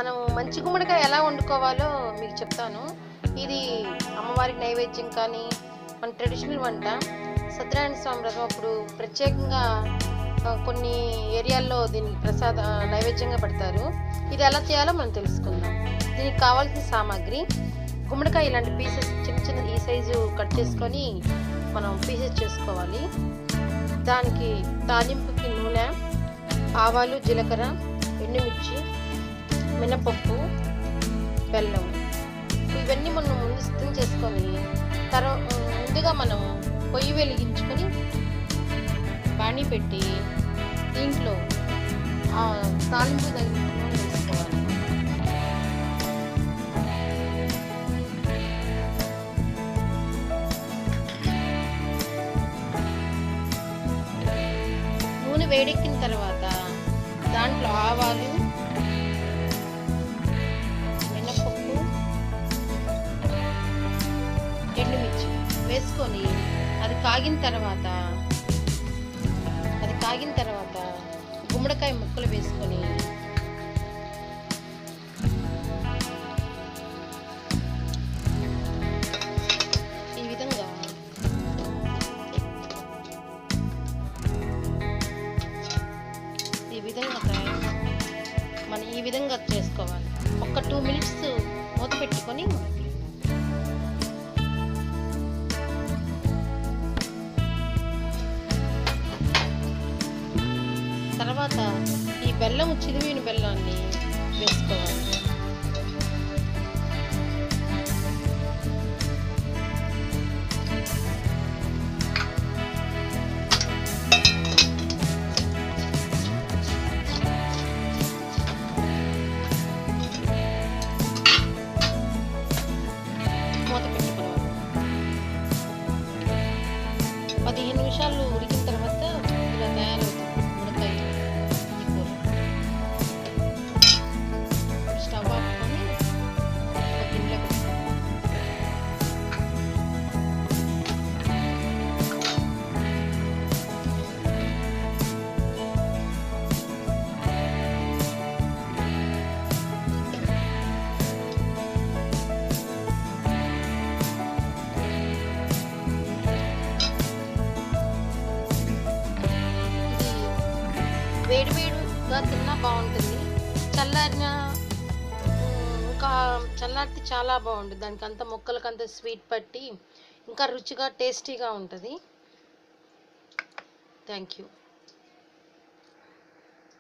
మనం మంచి గుమ్మడికాయ ఎలా వండుకోవాలో మీకు చెప్తాను. ఇది అమ్మవారికి నైవేద్యం కానీ మన ట్రెడిషనల్ వంట. సత్యనారాయణ స్వామి వ్రతం అప్పుడు ప్రత్యేకంగా కొన్ని ఏరియాల్లో దీనికి నైవేద్యంగా పెడతారు. ఇది ఎలా చేయాలో మనం తెలుసుకుందాం. దీనికి కావాల్సిన సామాగ్రి గుమ్మడికాయ ఇలాంటి పీసెస్ చిన్న చిన్న ఈ సైజు కట్ చేసుకొని మనం పీసెస్ చేసుకోవాలి. దానికి తాలింపుకి నూనె, ఆవాలు, జీలకర్ర, ఎండుమిర్చి, మినపప్పు, బెల్లం ఇవన్నీ మనం ముందు సిద్ధం చేసుకొని ముందుగా మనం పొయ్యి వెలిగించుకొని బాణీ పెట్టి దీంట్లో తాలింపు తగిన నూనె వేసుకోవాలి. నూనె వేడెక్కిన తర్వాత దాంట్లో ఆవాలు, మినపప్పు, ఎండుమిర్చి వేసుకొని అది కాగిన తర్వాత గుమ్మడికాయ ముక్కలు వేసుకొని ఈ విధంగా మనం ఈ విధంగా చేసుకోవాలి. ఒక 2 మినిట్స్ మూత పెట్టుకొని తర్వాత ఈ చిరిమిన బెల్లాన్ని వేసుకోవాలి. మూత పెట్టుకోవాలి. 15 నిమిషాలు ఉడికిన తర్వాత ఇలా తయారవుతుంది గుమ్మడికాయ కూర. స్టవ్ ఆపుకొని ఒక గిన్నెలో వేడివేడిగా తిన్నా బాగుంటుంది. చల్లారితే చాలా బాగుంటుంది. దానికి అంత ముక్కలకంత స్వీట్ పట్టి ఇంకా రుచిగా టేస్టీగా ఉంటుంది. Thank you.